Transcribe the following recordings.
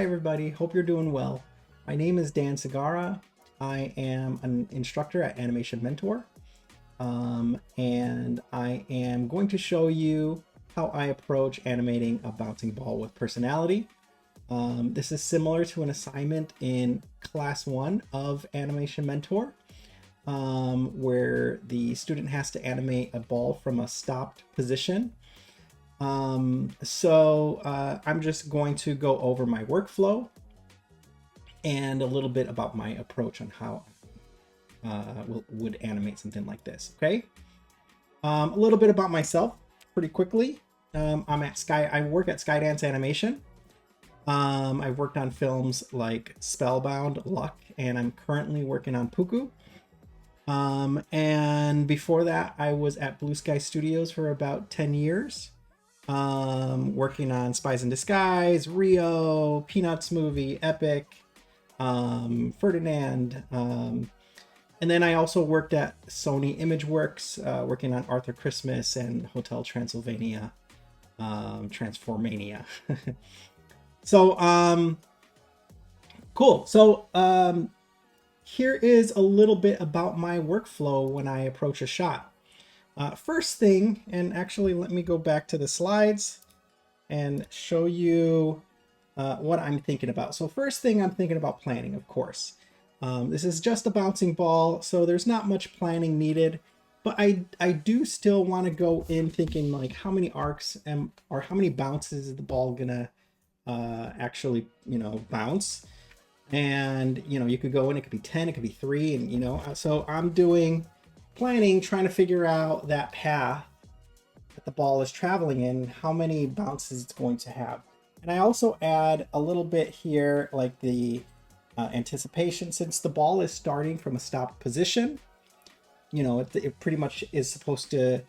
everybody, hope you're doing well. My name is Dan Segarra. I am an instructor at Animation Mentor, and I am going to show you how I approach animating a bouncing ball with personality. This is similar to an assignment in class 1 of Animation Mentor, where the student has to animate a ball from a stopped position. I'm just going to go over my workflow and a little bit about my approach on how would animate something like this. Okay. A little bit about myself pretty quickly. I work at Skydance Animation. I've worked on films like Spellbound, Luck, and I'm currently working on Puku. And before that, I was at Blue Sky Studios for about 10 years. Working on Spies in Disguise, Rio, Peanuts movie, Epic, Ferdinand, and then I also worked at Sony Imageworks, working on Arthur Christmas and Hotel Transylvania, Transformania. Cool. So here is a little bit about my workflow when I approach a shot. First thing, and actually let me go back to the slides and show you what I'm thinking about. So first thing, I'm thinking about planning, of course. This is just a bouncing ball, so there's not much planning needed, but I do still want to go in thinking like how many arcs or how many bounces is the ball gonna actually, bounce. And, you could go in, it could be 10, it could be 3, and, so I'm doing planning, trying to figure out that path that the ball is traveling in, how many bounces it's going to have. And I also add a little bit here, like the anticipation, since the ball is starting from a stopped position, it pretty much is supposed to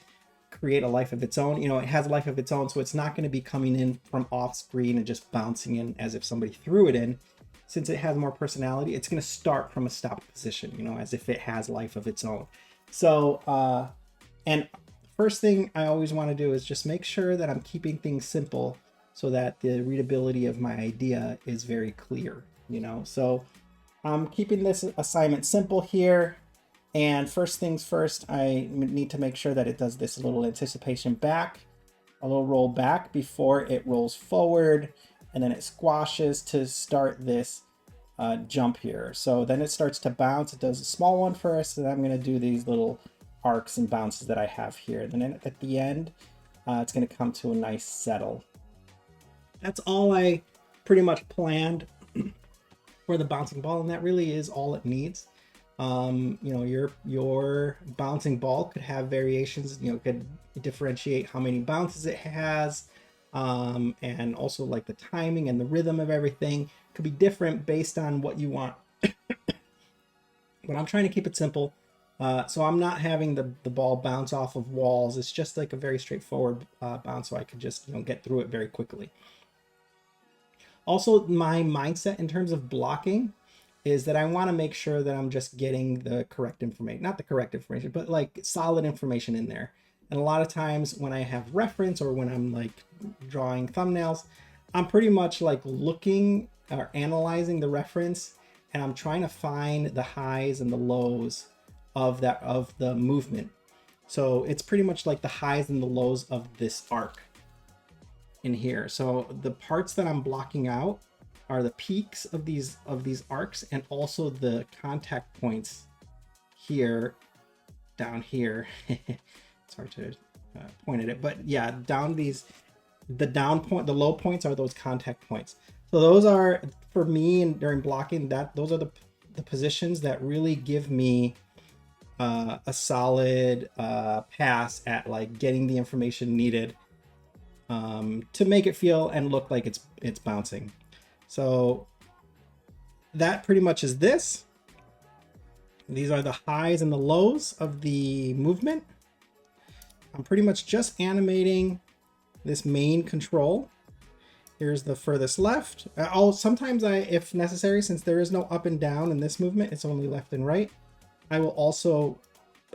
create a life of its own. It has a life of its own, so it's not going to be coming in from off screen and just bouncing in as if somebody threw it in. Since it has more personality, it's going to start from a stopped position, as if it has life of its own. So, and first thing I always want to do is just make sure that I'm keeping things simple so that the readability of my idea is very clear, So I'm keeping this assignment simple here. And first things first, I need to make sure that it does this little anticipation back, a little roll back before it rolls forward, and then it squashes to start this jump here. So then it starts to bounce. It does a small one first, and I'm going to do these little arcs and bounces that I have here. And then at the end, it's going to come to a nice settle. That's all I pretty much planned for the bouncing ball, and that really is all it needs. Your bouncing ball could have variations, could differentiate how many bounces it has, and also like the timing and the rhythm of everything could be different based on what you want. But I'm trying to keep it simple. So I'm not having the ball bounce off of walls. It's just like a very straightforward bounce, so I could just get through it very quickly. Also, my mindset in terms of blocking is that I want to make sure that I'm just getting the correct information, not the correct information, but like solid information in there. And a lot of times when I have reference or when I'm like drawing thumbnails, I'm pretty much like looking or analyzing the reference, and I'm trying to find the highs and the lows of the movement. So it's pretty much like the highs and the lows of this arc in here. So the parts that I'm blocking out are the peaks of these arcs, and also the contact points here, down here. It's hard to point at it, but yeah, down these, the low points are those contact points. So those are, for me, and during blocking, those are the positions that really give me a solid pass at like getting the information needed to make it feel and look like it's bouncing. So that pretty much is this. These are the highs and the lows of the movement. I'm pretty much just animating this main control. Here's the furthest left. Sometimes if necessary, since there is no up and down in this movement, it's only left and right, I will also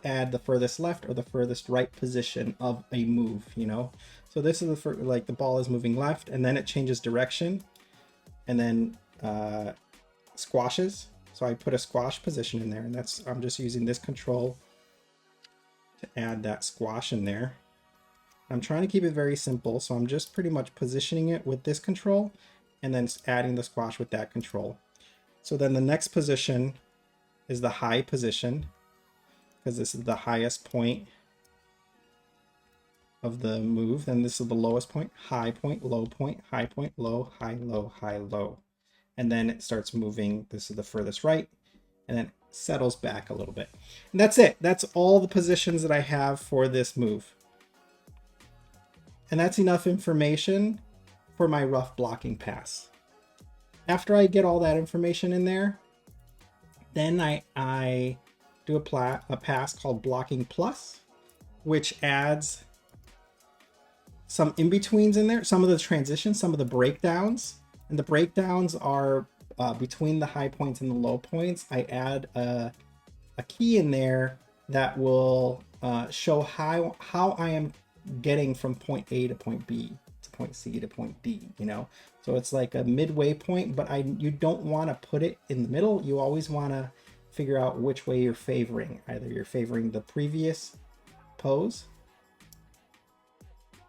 add the furthest left or the furthest right position of a move, So this is the ball is moving left, and then it changes direction. and then squashes. So I put a squash position in there, and that's, I'm just using this control to add that squash in there. I'm trying to keep it very simple, so I'm just pretty much positioning it with this control and then adding the squash with that control. So then the next position is the high position, because this is the highest point of the move, and this is the lowest point, high point, low point, high point, low, high, low, high, low. And then it starts moving. This is the furthest right, and then settles back a little bit. And that's it. That's all the positions that I have for this move. And that's enough information for my rough blocking pass. After I get all that information in there, then I do a pass called Blocking Plus, which adds some in-betweens in there, some of the transitions, some of the breakdowns. And the breakdowns are between the high points and the low points. I add a key in there that will show how I am getting from point A to point B to point C to point D, you know? So it's like a midway point, but you don't want to put it in the middle. You always want to figure out which way you're favoring. Either you're favoring the previous pose,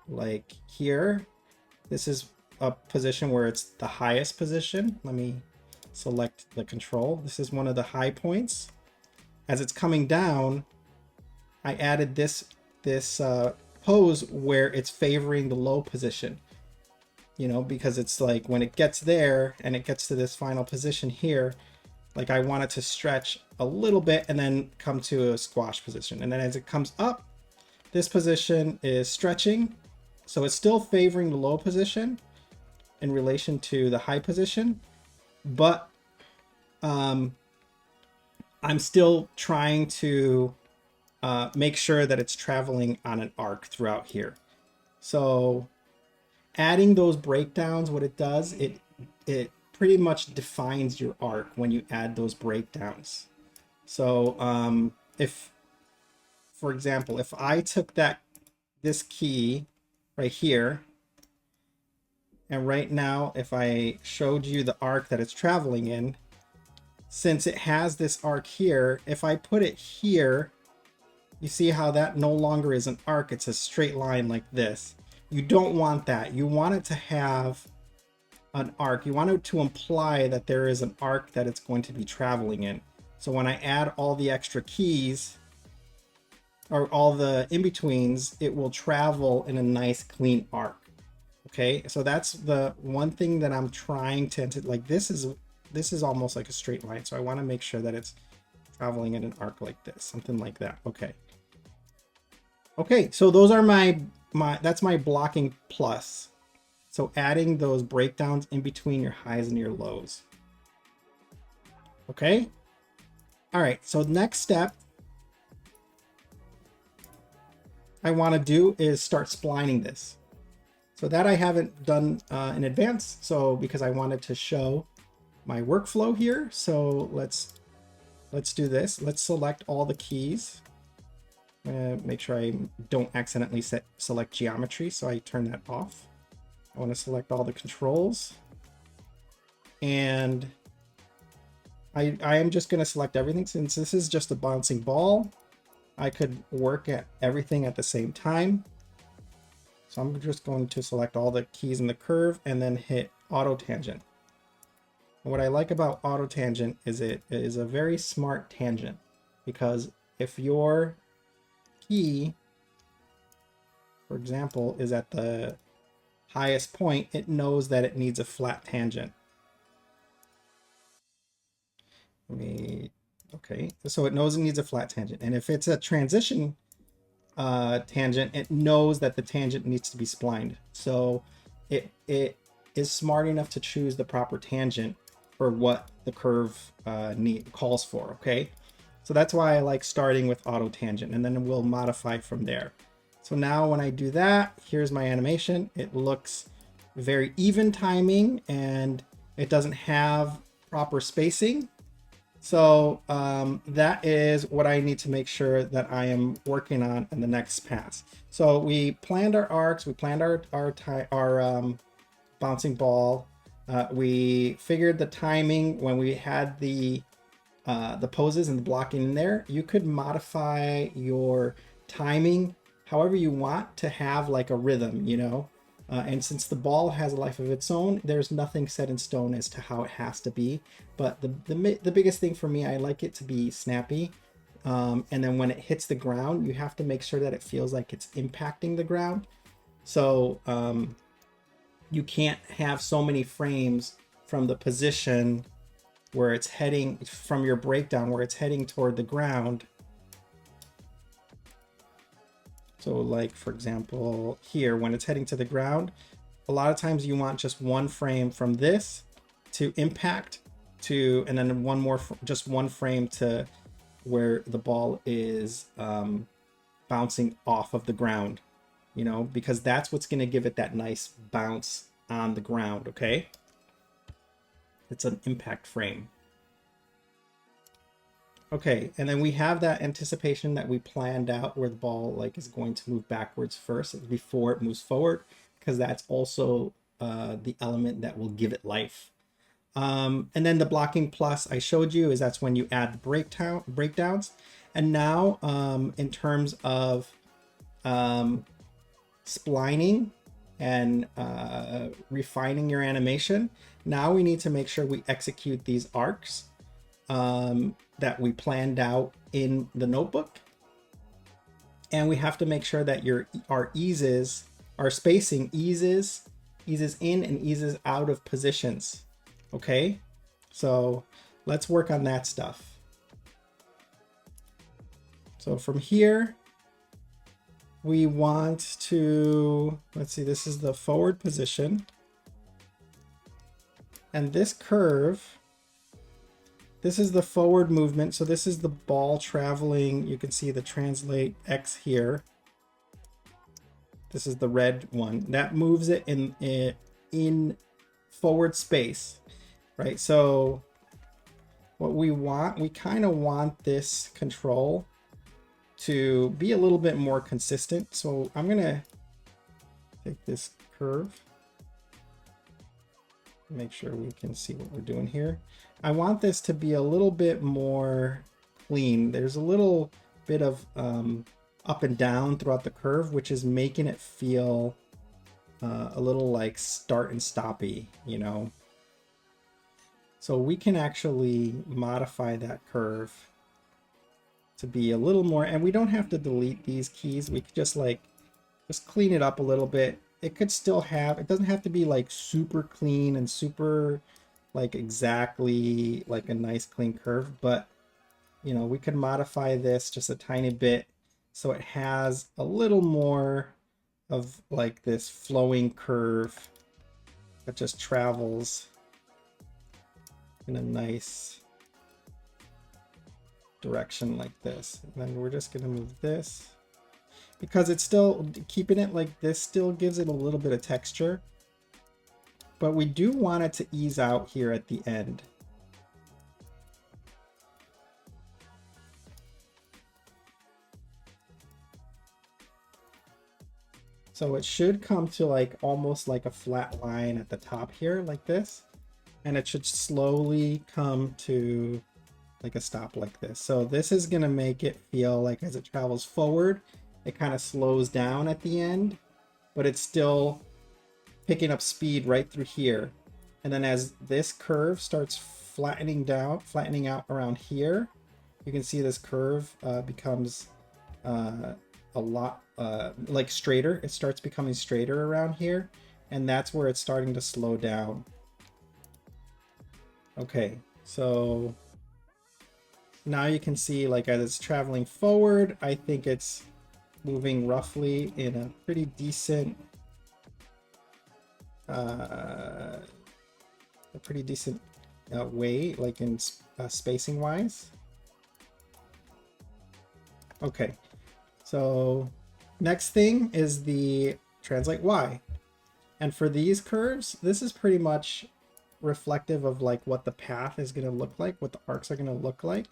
like here. This is a position where it's the highest position. Let me select the control. This is one of the high points. As it's coming down, I added this pose where it's favoring the low position, you know, because it's like when it gets there and it gets to this final position here, like I want it to stretch a little bit and then come to a squash position. And then as it comes up, this position is stretching. So it's still favoring the low position in relation to the high position, but I'm still trying to make sure that it's traveling on an arc throughout here. So adding those breakdowns, what it does, it pretty much defines your arc when you add those breakdowns. So if, for example, if I took this key right here, and right now, if I showed you the arc that it's traveling in, since it has this arc here, if I put it here, you see how that no longer is an arc, it's a straight line like this. You don't want that. You want it to have an arc. You want it to imply that there is an arc that it's going to be traveling in. So when I add all the extra keys, or all the in-betweens, it will travel in a nice clean arc. Okay, so that's the one thing that I'm trying to, like, this is almost like a straight line. So I want to make sure that it's traveling in an arc like this, something like that. Okay. Okay, so those are that's my blocking plus. So adding those breakdowns in between your highs and your lows. Okay. All right, so next step I want to do is start splining this. So that I haven't done in advance, so because I wanted to show my workflow here. So let's do this. Let's select all the keys. I'm gonna make sure I don't accidentally select geometry, so I turn that off. I want to select all the controls, and I am just going to select everything. Since this is just a bouncing ball, I could work at everything at the same time. So I'm just going to select all the keys in the curve and then hit auto tangent. And what I like about auto tangent is it is a very smart tangent, because if your key, for example, is at the highest point, it knows that it needs a flat tangent. Okay, so it knows it needs a flat tangent. And if it's a transition tangent, it knows that the tangent needs to be splined. So it is smart enough to choose the proper tangent for what the curve calls for. Okay, so that's why I like starting with auto tangent, and then we'll modify from there. So now when I do that, here's my animation. It looks very even timing, and it doesn't have proper spacing. So that is what I need to make sure that I am working on in the next pass. So we planned our arcs, we planned our bouncing ball. We figured the timing when we had the poses and the blocking in there. You could modify your timing however you want to have like a rhythm, you know. And since the ball has a life of its own, there's nothing set in stone as to how it has to be. But the biggest thing for me, I like it to be snappy. And then when it hits the ground, you have to make sure that it feels like it's impacting the ground. So you can't have so many frames from the position where it's heading, from your breakdown where it's heading toward the ground. So like, for example, here, when it's heading to the ground, a lot of times you want just one frame from this to impact to, and then one more, just one frame to where the ball is bouncing off of the ground, you know, because that's what's going to give it that nice bounce on the ground. Okay. It's an impact frame. Okay, and then we have that anticipation that we planned out where the ball like is going to move backwards first before it moves forward, because that's also the element that will give it life. And then the blocking plus I showed you is that's when you add the breakdowns. And now in terms of splining and refining your animation, now we need to make sure we execute these arcs that we planned out in the notebook. And we have to make sure that our spacing eases in and eases out of positions. Okay, so let's work on that stuff. So from here, we want to, let's see, this is the forward position. And this curve, this is the forward movement. So this is the ball traveling. You can see the translate X here. This is the red one. That moves it in forward space, right? So what we want, we kind of want this control to be a little bit more consistent. So I'm gonna take this curve, make sure we can see what we're doing here. I want this to be a little bit more clean. There's a little bit of up and down throughout the curve, which is making it feel a little like start and stoppy, you know. So we can actually modify that curve to be a little more, and we don't have to delete these keys. We could just clean it up a little bit. It could still have, it doesn't have to be like super clean and super like exactly like a nice clean curve, but you know, we could modify this just a tiny bit so it has a little more of like this flowing curve that just travels in a nice direction like this. And then we're just going to move this because it's still keeping it like this still gives it a little bit of texture, but we do want it to ease out here at the end. So it should come to like almost like a flat line at the top here like this, and it should slowly come to like a stop like this. So this is going to make it feel like as it travels forward, it kind of slows down at the end, but it's still picking up speed right through here. And then as this curve starts flattening out around here, you can see this curve becomes a lot like straighter. It starts becoming straighter around here, and that's where it's starting to slow down. Okay, so now you can see like as it's traveling forward, I think it's moving roughly in a pretty decent way, like in spacing wise. Okay, so next thing is the translate Y. And for these curves, this is pretty much reflective of like what the path is going to look like, what the arcs are going to look like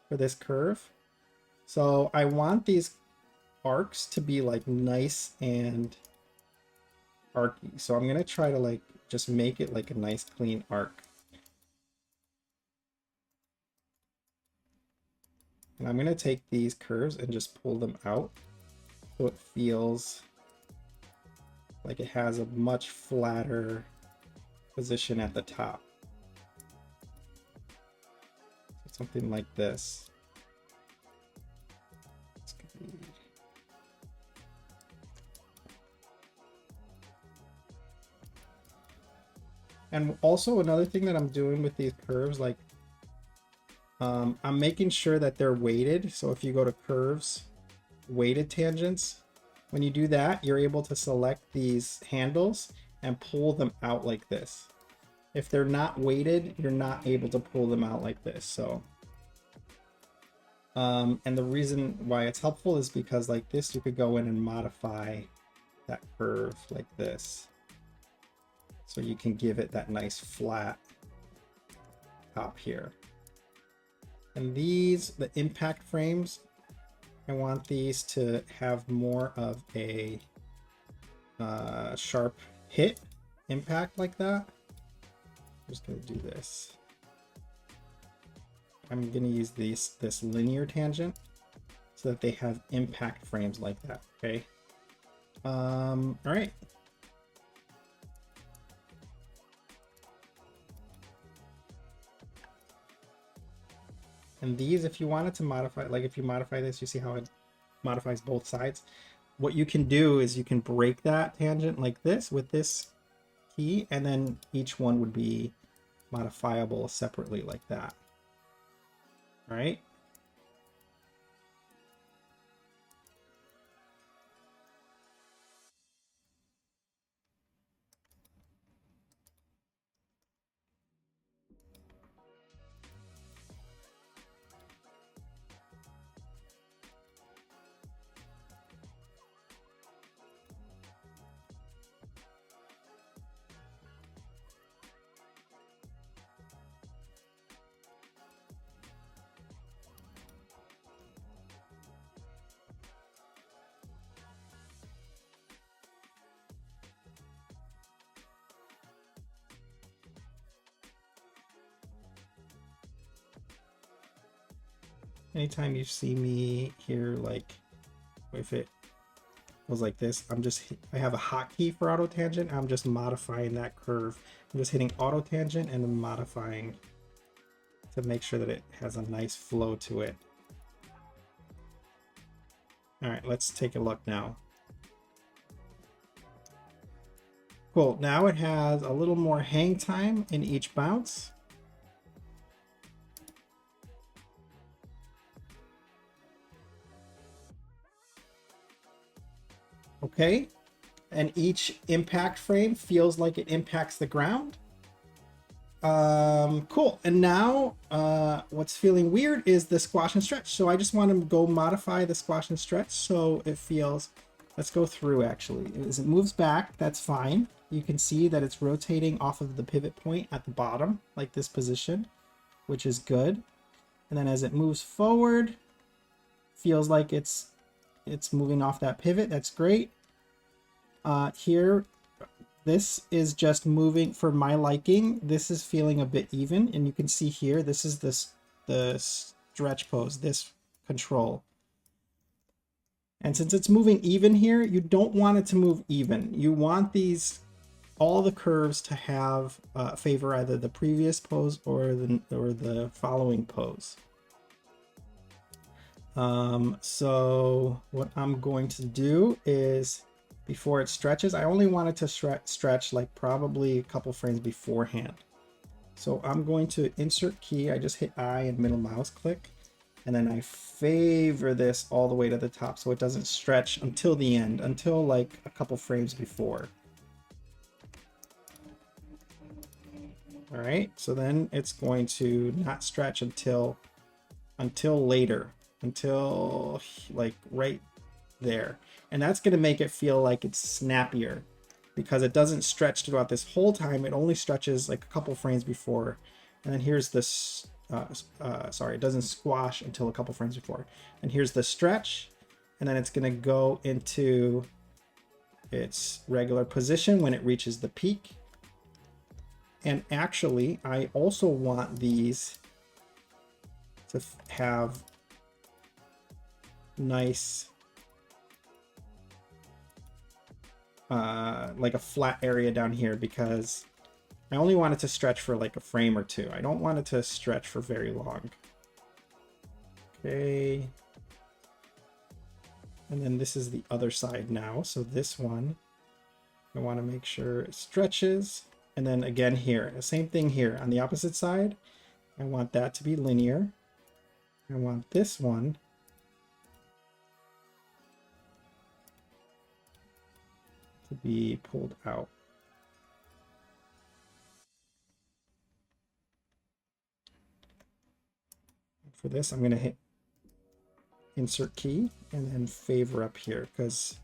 for this curve. So I want these arcs to be like nice and arcy. So I'm gonna try to like just make it like a nice clean arc. And I'm gonna take these curves and just pull them out so it feels like it has a much flatter position at the top. So something like this. And also another thing that I'm doing with these curves, like I'm making sure that they're weighted. So if you go to curves, weighted tangents, when you do that, you're able to select these handles and pull them out like this. If they're not weighted, you're not able to pull them out like this. So, and the reason why it's helpful is because like this, you could go in and modify that curve like this. So you can give it that nice flat top here. And these, the impact frames, I want these to have more of a sharp hit impact like that. I'm just gonna do this. I'm gonna use this linear tangent so that they have impact frames like that, okay? All right. And these, if you wanted to modify, like if you modify this, you see how it modifies both sides. What you can do is you can break that tangent like this with this key, and then each one would be modifiable separately like that. All right. Anytime you see me here, like if it goes like this, I have a hotkey for auto tangent. I'm just modifying that curve. I'm just hitting auto tangent and then modifying to make sure that it has a nice flow to it. All right, let's take a look now. Cool, now it has a little more hang time in each bounce. Okay, and each impact frame feels like it impacts the ground. Cool. And now what's feeling weird is the squash and stretch. So I just want to go modify the squash and stretch so it feels, let's go through actually. As it moves back, that's fine. You can see that it's rotating off of the pivot point at the bottom, like this position, which is good. And then as it moves forward, feels like it's moving off that pivot. That's great. Here, this is just moving for my liking. This is feeling a bit even, and you can see here, this is the stretch pose, this control. And since it's moving even here, you don't want it to move even. You want all the curves to have favor either the previous pose or the following pose. So what I'm going to do is, before it stretches, I only want it to stretch like probably a couple frames beforehand. So I'm going to insert key. I just hit I and middle mouse click, and then I favor this all the way to the top so it doesn't stretch until the end, until like a couple frames before. All right, so then it's going to not stretch until later, until like right there. And that's going to make it feel like it's snappier because it doesn't stretch throughout this whole time. It only stretches like a couple frames before. And then here's this, sorry, it doesn't squash until a couple frames before. And here's the stretch. And then it's going to go into its regular position when it reaches the peak. And actually, I also want these to have nice, like a flat area down here, because I only want it to stretch for like a frame or two. I don't want it to stretch for very long. Okay. And then this is the other side now. So this one, I want to make sure it stretches. And then again here, the same thing here on the opposite side. I want that to be linear. I want this one to be pulled out. For this, I'm going to hit insert key and then favor up here because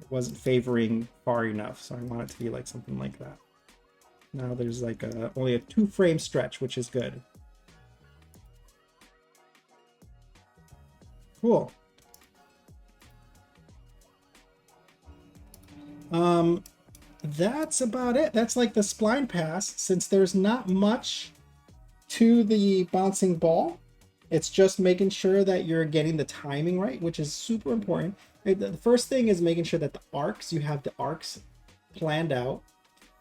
it wasn't favoring far enough. So I want it to be like something like that. Now there's like only a 2-frame stretch, which is good. Cool. That's about it. That's like the spline pass. Since there's not much to the bouncing ball, it's just making sure that you're getting the timing right, which is super important. The first thing is making sure that you have the arcs planned out.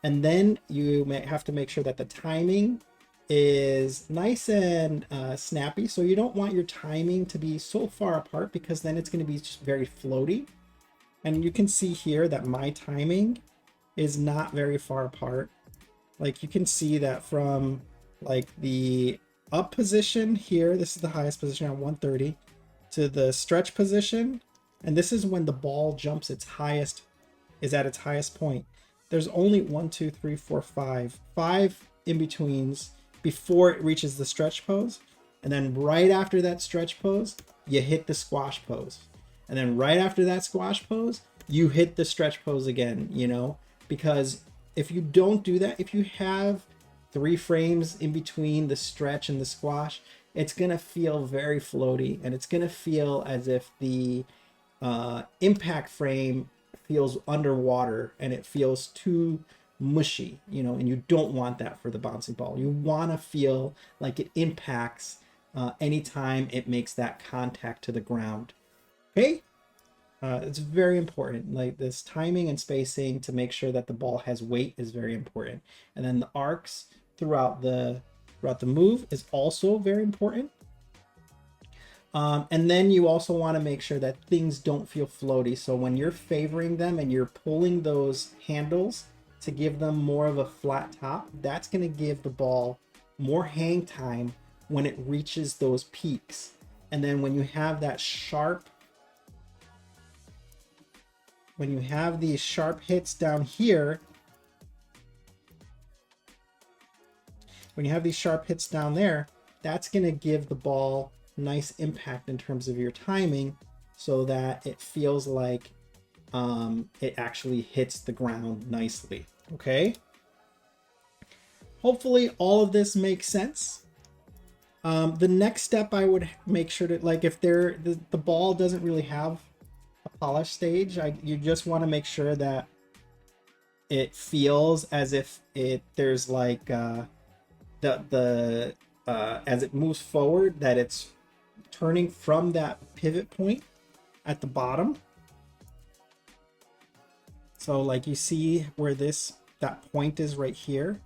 And then you may have to make sure that the timing is nice and snappy. So you don't want your timing to be so far apart, because then it's going to be just very floaty. And you can see here that my timing is not very far apart. Like you can see that from like the up position here, this is the highest position on 130, to the stretch position. And this is when the ball jumps is at its highest point. There's only 5 in-betweens before it reaches the stretch pose. And then right after that stretch pose, you hit the squash pose. And then right after that squash pose, you hit the stretch pose again, you know? Because if you don't do that, if you have 3 frames in between the stretch and the squash, it's going to feel very floaty. And it's going to feel as if the impact frame feels underwater and it feels too mushy, you know, and you don't want that for the bouncing ball. You want to feel like it impacts anytime it makes that contact to the ground. Okay, it's very important. Like this timing and spacing to make sure that the ball has weight is very important, and then the arcs throughout the move is also very important. And then you also want to make sure that things don't feel floaty. So when you're favoring them and you're pulling those handles to give them more of a flat top, that's going to give the ball more hang time when it reaches those peaks. And then when you have that when you have these sharp hits down here, when you have these sharp hits down there, that's going to give the ball nice impact in terms of your timing, so that it feels like it actually hits the ground nicely. Okay, hopefully all of this makes sense. The next step, I would make sure to, like, if the ball doesn't really have a polish stage, you just want to make sure that it feels as if there's like as it moves forward, that it's turning from that pivot point at the bottom. So like you see where that point is right here.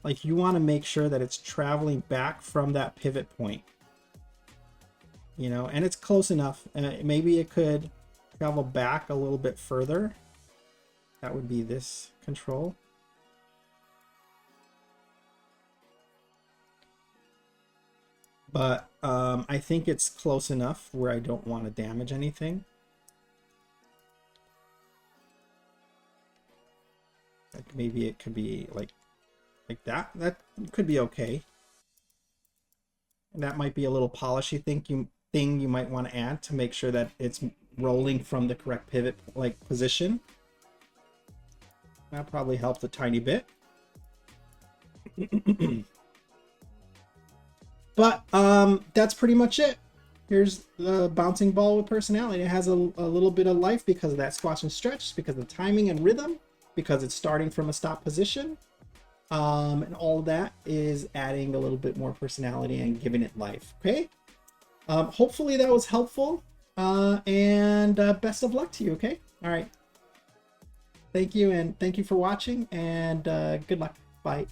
Like you want to make sure that it's traveling back from that pivot point, you know, and it's close enough. Maybe it could travel back a little bit further. That would be this control. But I think it's close enough where I don't want to damage anything. Like maybe it could be like that. That could be okay. And that might be a little polishy thing you might want to add to make sure that it's rolling from the correct pivot position. That probably helped a tiny bit. But that's pretty much it. Here's the bouncing ball with personality. It has a little bit of life because of that squash and stretch, because of the timing and rhythm, because it's starting from a stop position. And all of that is adding a little bit more personality and giving it life. Okay. Hopefully that was helpful. And best of luck to you. Okay. All right. Thank you. And thank you for watching, and good luck. Bye.